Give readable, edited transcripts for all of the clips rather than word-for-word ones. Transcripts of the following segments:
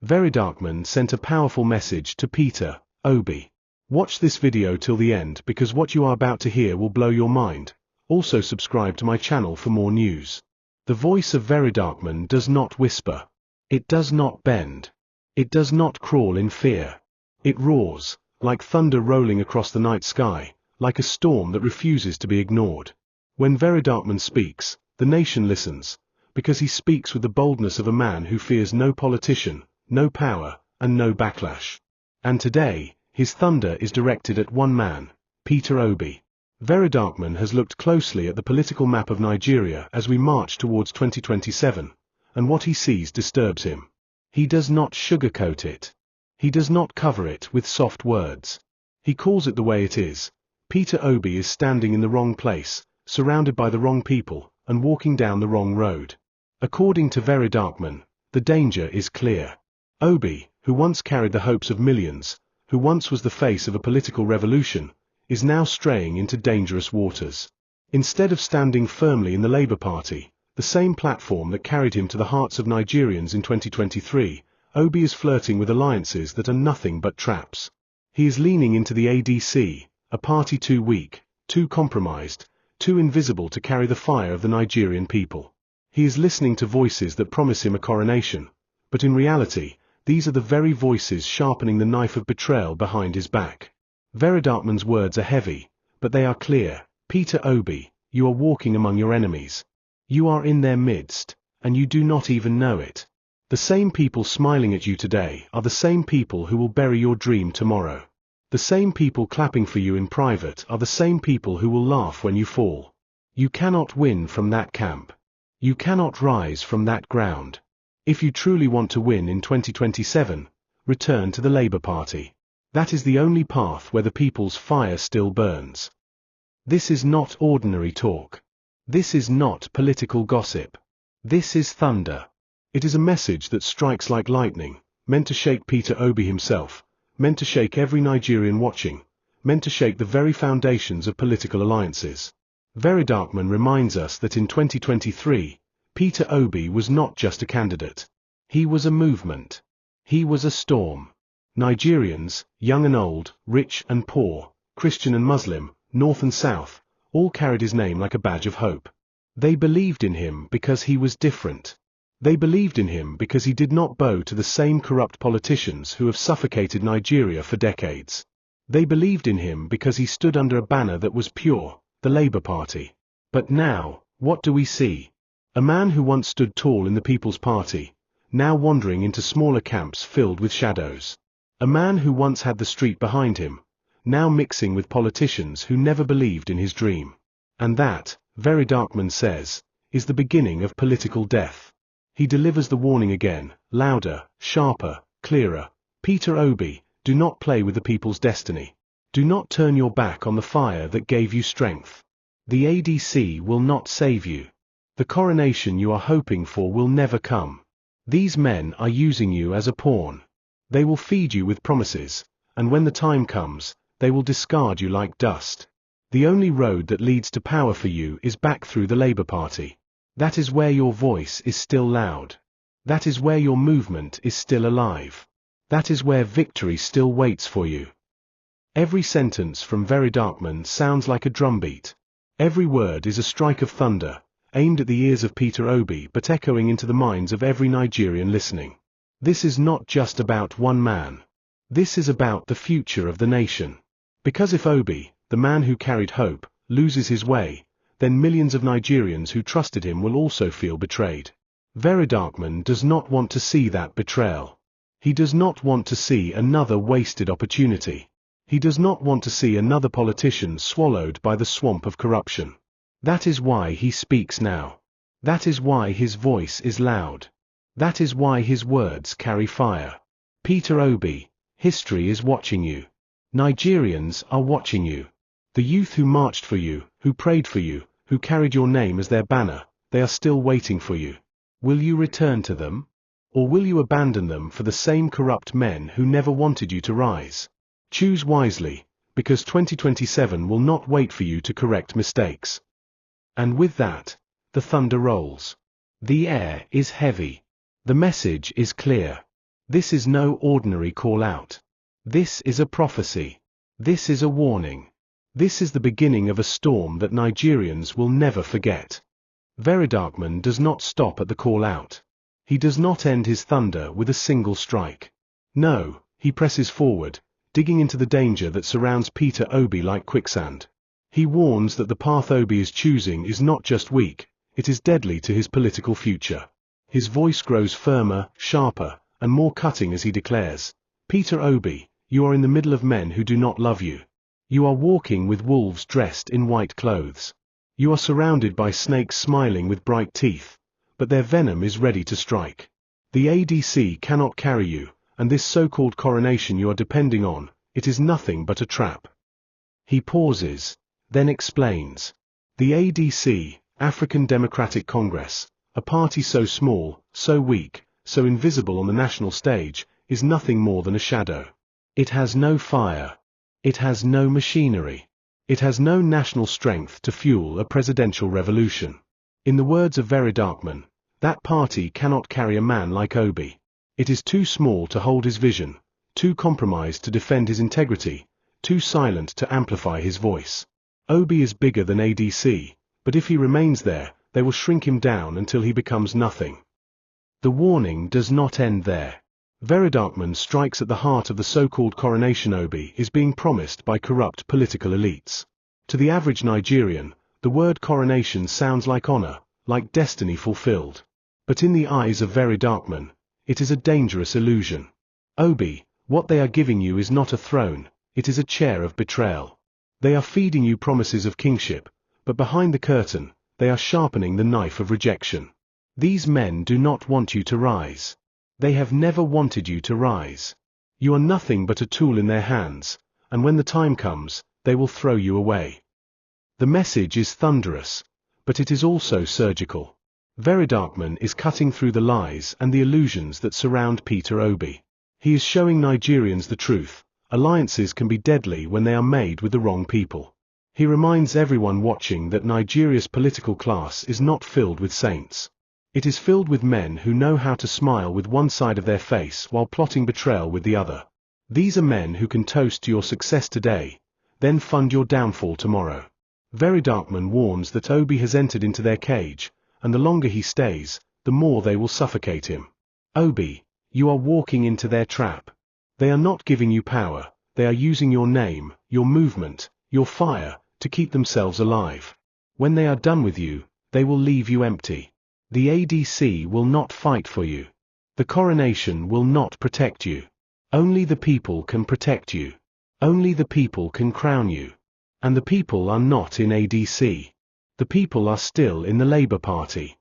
Verydarkman sent a powerful message to Peter, Obi. Watch this video till the end because what you are about to hear will blow your mind. Also subscribe to my channel for more news. The voice of Verydarkman does not whisper. It does not bend. It does not crawl in fear. It roars, like thunder rolling across the night sky, like a storm that refuses to be ignored. When Verydarkman speaks, the nation listens, because he speaks with the boldness of a man who fears no politician, no power, and no backlash. And today, his thunder is directed at one man, Peter Obi. Verydarkman has looked closely at the political map of Nigeria as we march towards 2027, and what he sees disturbs him. He does not sugarcoat it. He does not cover it with soft words. He calls it the way it is. Peter Obi is standing in the wrong place, surrounded by the wrong people, and walking down the wrong road. According to Verydarkman, the danger is clear. Obi, who once carried the hopes of millions, who once was the face of a political revolution, is now straying into dangerous waters. Instead of standing firmly in the Labour Party, the same platform that carried him to the hearts of Nigerians in 2023, Obi is flirting with alliances that are nothing but traps. He is leaning into the ADC, a party too weak, too compromised, too invisible to carry the fire of the Nigerian people. He is listening to voices that promise him a coronation, but in reality, these are the very voices sharpening the knife of betrayal behind his back. Verydarkman's words are heavy, but they are clear. Peter Obi, you are walking among your enemies. You are in their midst, and you do not even know it. The same people smiling at you today are the same people who will bury your dream tomorrow. The same people clapping for you in private are the same people who will laugh when you fall. You cannot win from that camp. You cannot rise from that ground. If you truly want to win in 2027, return to the Labour Party. That is the only path where the people's fire still burns. This is not ordinary talk. This is not political gossip. This is thunder. It is a message that strikes like lightning, meant to shake Peter Obi himself, meant to shake every Nigerian watching, meant to shake the very foundations of political alliances. Verydarkman reminds us that in 2023, Peter Obi was not just a candidate. He was a movement. He was a storm. Nigerians, young and old, rich and poor, Christian and Muslim, North and South, all carried his name like a badge of hope. They believed in him because he was different. They believed in him because he did not bow to the same corrupt politicians who have suffocated Nigeria for decades. They believed in him because he stood under a banner that was pure, the Labour Party. But now, what do we see? A man who once stood tall in the People's Party, now wandering into smaller camps filled with shadows. A man who once had the street behind him, now mixing with politicians who never believed in his dream. And that, Verydarkman says, is the beginning of political death. He delivers the warning again, louder, sharper, clearer. Peter Obi, do not play with the people's destiny. Do not turn your back on the fire that gave you strength. The ADC will not save you. The coronation you are hoping for will never come. These men are using you as a pawn. They will feed you with promises, and when the time comes, they will discard you like dust. The only road that leads to power for you is back through the Labour Party. That is where your voice is still loud. That is where your movement is still alive. That is where victory still waits for you. Every sentence from Verydarkman sounds like a drumbeat. Every word is a strike of thunder, aimed at the ears of Peter Obi but echoing into the minds of every Nigerian listening. This is not just about one man. This is about the future of the nation. Because if Obi, the man who carried hope, loses his way, then millions of Nigerians who trusted him will also feel betrayed. Verydarkman does not want to see that betrayal. He does not want to see another wasted opportunity. He does not want to see another politician swallowed by the swamp of corruption. That is why he speaks now. That is why his voice is loud. That is why his words carry fire. Peter Obi, history is watching you. Nigerians are watching you. The youth who marched for you, who prayed for you, who carried your name as their banner, they are still waiting for you. Will you return to them? Or will you abandon them for the same corrupt men who never wanted you to rise? Choose wisely, because 2027 will not wait for you to correct mistakes. And with that, the thunder rolls. The air is heavy. The message is clear. This is no ordinary call-out. This is a prophecy. This is a warning. This is the beginning of a storm that Nigerians will never forget. Verydarkman does not stop at the call-out. He does not end his thunder with a single strike. No, he presses forward, digging into the danger that surrounds Peter Obi like quicksand. He warns that the path Obi is choosing is not just weak, it is deadly to his political future. His voice grows firmer, sharper, and more cutting as he declares, "Peter Obi, you are in the middle of men who do not love you. You are walking with wolves dressed in white clothes. You are surrounded by snakes smiling with bright teeth, but their venom is ready to strike. The ADC cannot carry you, and this so-called coronation you are depending on, it is nothing but a trap." He pauses, then explains. The ADC, African Democratic Congress, a party so small, so weak, so invisible on the national stage, is nothing more than a shadow. It has no fire. It has no machinery. It has no national strength to fuel a presidential revolution. In the words of Verydarkman, that party cannot carry a man like Obi. It is too small to hold his vision, too compromised to defend his integrity, too silent to amplify his voice. Obi is bigger than ADC, but if he remains there, they will shrink him down until he becomes nothing. The warning does not end there. Verydarkman strikes at the heart of the so-called coronation Obi is being promised by corrupt political elites. To the average Nigerian, the word coronation sounds like honor, like destiny fulfilled. But in the eyes of Verydarkman, it is a dangerous illusion. Obi, what they are giving you is not a throne, it is a chair of betrayal. They are feeding you promises of kingship, but behind the curtain, they are sharpening the knife of rejection. These men do not want you to rise. They have never wanted you to rise. You are nothing but a tool in their hands, and when the time comes, they will throw you away. The message is thunderous, but it is also surgical. Verydarkman is cutting through the lies and the illusions that surround Peter Obi. He is showing Nigerians the truth. Alliances can be deadly when they are made with the wrong people. He reminds everyone watching that Nigeria's political class is not filled with saints. It is filled with men who know how to smile with one side of their face while plotting betrayal with the other. These are men who can toast to your success today, then fund your downfall tomorrow. Verydarkman warns that Obi has entered into their cage, and the longer he stays, the more they will suffocate him. Obi, you are walking into their trap. They are not giving you power, they are using your name, your movement, your fire, to keep themselves alive. When they are done with you, they will leave you empty. The ADC will not fight for you. The coronation will not protect you. Only the people can protect you. Only the people can crown you. And the people are not in ADC. The people are still in the Labour Party.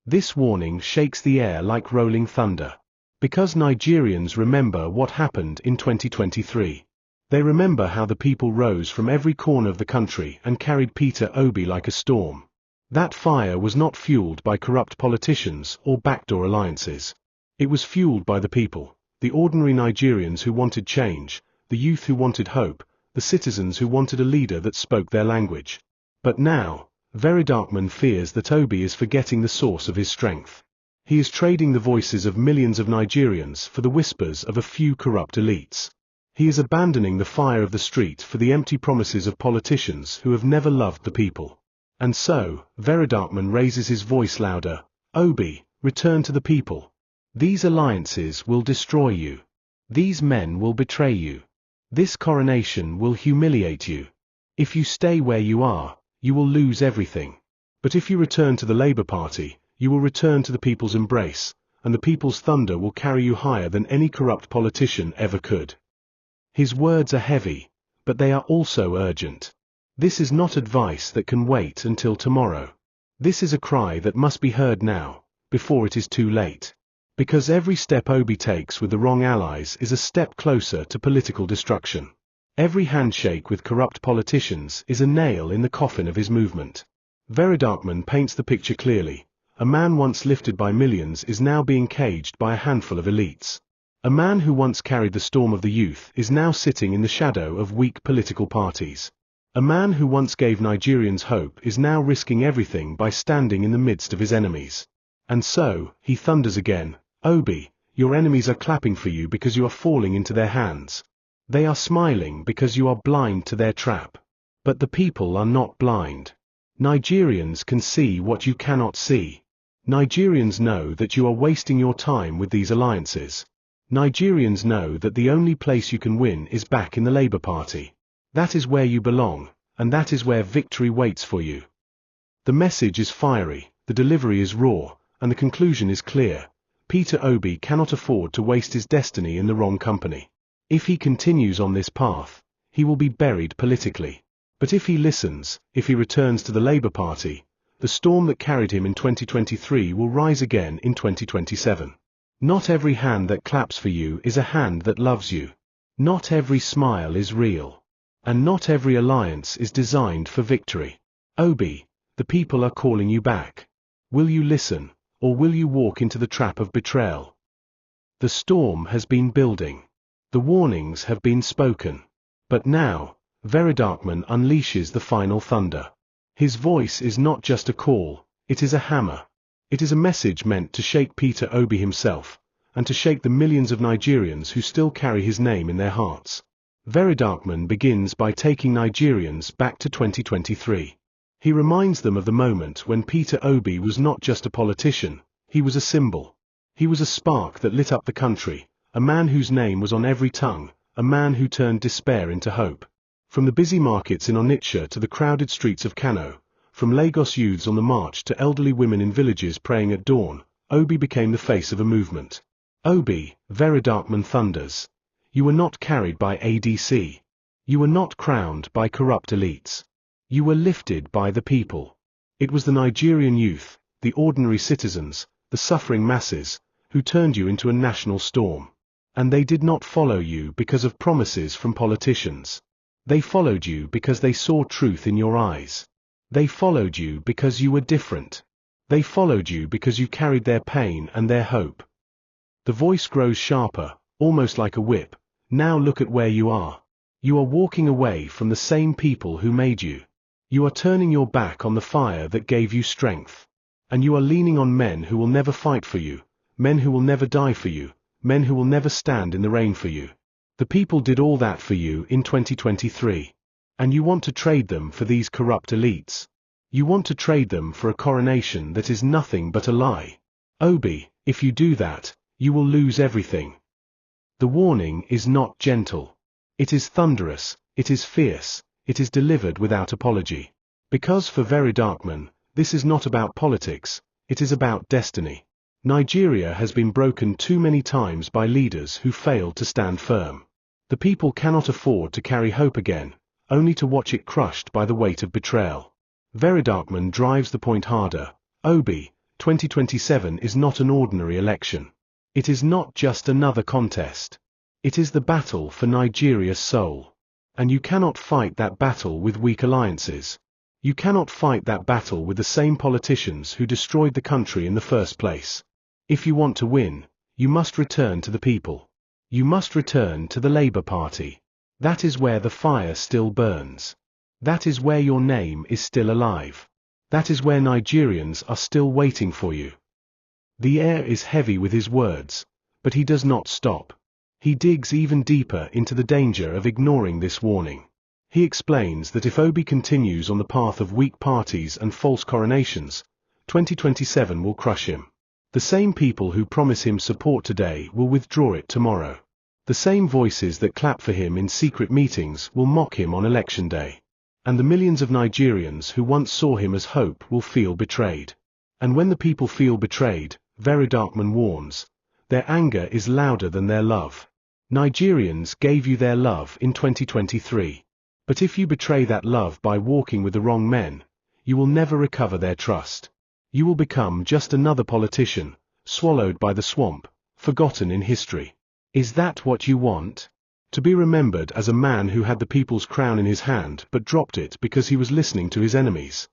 This warning shakes the air like rolling thunder. Because Nigerians remember what happened in 2023. They remember how the people rose from every corner of the country and carried Peter Obi like a storm. That fire was not fueled by corrupt politicians or backdoor alliances. It was fueled by the people, the ordinary Nigerians who wanted change, the youth who wanted hope, the citizens who wanted a leader that spoke their language. But now, Verydarkman fears that Obi is forgetting the source of his strength. He is trading the voices of millions of Nigerians for the whispers of a few corrupt elites. He is abandoning the fire of the street for the empty promises of politicians who have never loved the people. And so, Verydarkman raises his voice louder. Obi, return to the people. These alliances will destroy you. These men will betray you. This coronation will humiliate you. If you stay where you are, you will lose everything. But if you return to the Labour Party, you will return to the people's embrace, and the people's thunder will carry you higher than any corrupt politician ever could. His words are heavy, but they are also urgent. This is not advice that can wait until tomorrow. This is a cry that must be heard now, before it is too late. Because every step Obi takes with the wrong allies is a step closer to political destruction. Every handshake with corrupt politicians is a nail in the coffin of his movement. Verydarkman paints the picture clearly. A man once lifted by millions is now being caged by a handful of elites. A man who once carried the storm of the youth is now sitting in the shadow of weak political parties. A man who once gave Nigerians hope is now risking everything by standing in the midst of his enemies. And so, he thunders again, Obi, Your enemies are clapping for you because you are falling into their hands. They are smiling because you are blind to their trap. But the people are not blind. Nigerians can see what you cannot see. Nigerians know that you are wasting your time with these alliances. Nigerians know that the only place you can win is back in the Labour Party. That is where you belong, and that is where victory waits for you. The message is fiery, the delivery is raw, and the conclusion is clear. Peter Obi cannot afford to waste his destiny in the wrong company. If he continues on this path, he will be buried politically. But if he listens, if he returns to the Labour Party, the storm that carried him in 2023 will rise again in 2027. Not every hand that claps for you is a hand that loves you. Not every smile is real. And not every alliance is designed for victory. Obi, the people are calling you back. Will you listen, or will you walk into the trap of betrayal? The storm has been building. The warnings have been spoken. But now, Verydarkman unleashes the final thunder. His voice is not just a call, it is a hammer. It is a message meant to shake Peter Obi himself, and to shake the millions of Nigerians who still carry his name in their hearts. Verydarkman begins by taking Nigerians back to 2023. He reminds them of the moment when Peter Obi was not just a politician, he was a symbol. He was a spark that lit up the country, a man whose name was on every tongue, a man who turned despair into hope. From the busy markets in Onitsha to the crowded streets of Kano, from Lagos youths on the march to elderly women in villages praying at dawn, Obi became the face of a movement. Obi, Verydarkman thunders. You were not carried by ADC. You were not crowned by corrupt elites. You were lifted by the people. It was the Nigerian youth, the ordinary citizens, the suffering masses, who turned you into a national storm. And they did not follow you because of promises from politicians. They followed you because they saw truth in your eyes. They followed you because you were different. They followed you because you carried their pain and their hope. The voice grows sharper, almost like a whip. Now look at where you are. You are walking away from the same people who made you. You are turning your back on the fire that gave you strength. And you are leaning on men who will never fight for you, men who will never die for you, men who will never stand in the rain for you. The people did all that for you in 2023. And you want to trade them for these corrupt elites. You want to trade them for a coronation that is nothing but a lie. Obi, if you do that, you will lose everything. The warning is not gentle. It is thunderous, it is fierce, it is delivered without apology. Because for Verydarkman, this is not about politics, it is about destiny. Nigeria has been broken too many times by leaders who failed to stand firm. The people cannot afford to carry hope again, only to watch it crushed by the weight of betrayal. Verydarkman drives the point harder. Obi, 2027 is not an ordinary election. It is not just another contest. It is the battle for Nigeria's soul. And you cannot fight that battle with weak alliances. You cannot fight that battle with the same politicians who destroyed the country in the first place. If you want to win, you must return to the people. You must return to the Labour Party. That is where the fire still burns. That is where your name is still alive. That is where Nigerians are still waiting for you. The air is heavy with his words, but he does not stop. He digs even deeper into the danger of ignoring this warning. He explains that if Obi continues on the path of weak parties and false coronations, 2027 will crush him. The same people who promise him support today will withdraw it tomorrow. The same voices that clap for him in secret meetings will mock him on election day. And the millions of Nigerians who once saw him as hope will feel betrayed. And when the people feel betrayed, Verydarkman warns, their anger is louder than their love. Nigerians gave you their love in 2023. But if you betray that love by walking with the wrong men, you will never recover their trust. You will become just another politician, swallowed by the swamp, forgotten in history. Is that what you want? To be remembered as a man who had the people's crown in his hand but dropped it because he was listening to his enemies?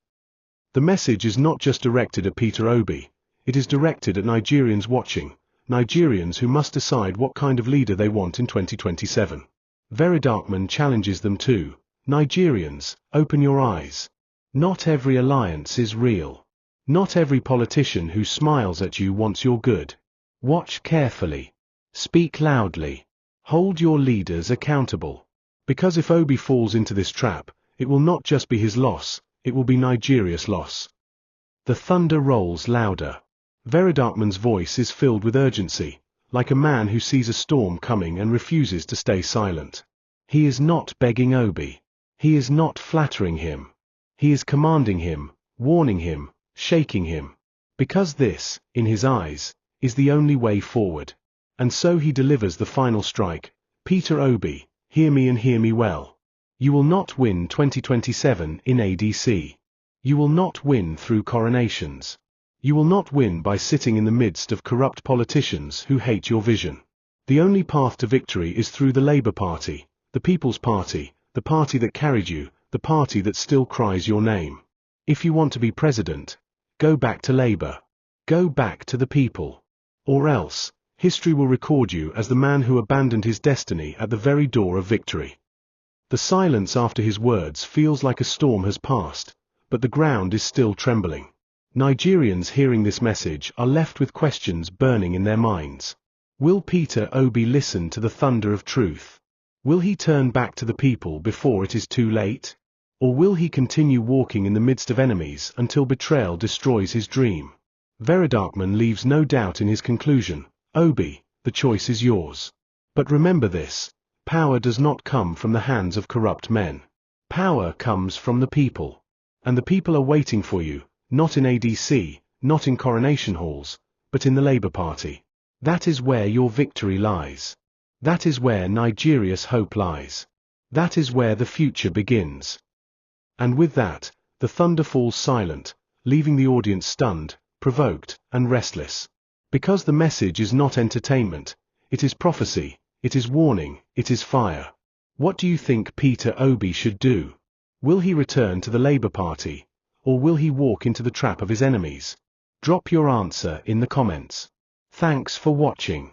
The message is not just directed at Peter Obi, it is directed at Nigerians watching, Nigerians who must decide what kind of leader they want in 2027. Verydarkman challenges them too. Nigerians, open your eyes. Not every alliance is real. Not every politician who smiles at you wants your good. Watch carefully. Speak loudly. Hold your leaders accountable. Because if Obi falls into this trap, it will not just be his loss, it will be Nigeria's loss. The thunder rolls louder. Verydarkman's voice is filled with urgency, like a man who sees a storm coming and refuses to stay silent. He is not begging Obi. He is not flattering him. He is commanding him, warning him, shaking him. Because this, in his eyes, is the only way forward. And so he delivers the final strike. Peter Obi, hear me and hear me well. You will not win 2027 in ADC. You will not win through coronations. You will not win by sitting in the midst of corrupt politicians who hate your vision. The only path to victory is through the Labour Party, the People's Party, the party that carried you, the party that still cries your name. If you want to be president, go back to Labour. Go back to the people. Or else, history will record you as the man who abandoned his destiny at the very door of victory. The silence after his words feels like a storm has passed, but the ground is still trembling. Nigerians hearing this message are left with questions burning in their minds. Will Peter Obi listen to the thunder of truth? Will he turn back to the people before it is too late? Or will he continue walking in the midst of enemies until betrayal destroys his dream? Verydarkman leaves no doubt in his conclusion. Obi, the choice is yours. But remember this, power does not come from the hands of corrupt men. Power comes from the people. And the people are waiting for you, not in ADC, not in coronation halls, but in the Labour Party. That is where your victory lies. That is where Nigeria's hope lies. That is where the future begins. And with that, the thunder falls silent, leaving the audience stunned, provoked, and restless. Because the message is not entertainment, it is prophecy, it is warning, it is fire. What do you think Peter Obi should do? Will he return to the Labour Party, or will he walk into the trap of his enemies? Drop your answer in the comments. Thanks for watching.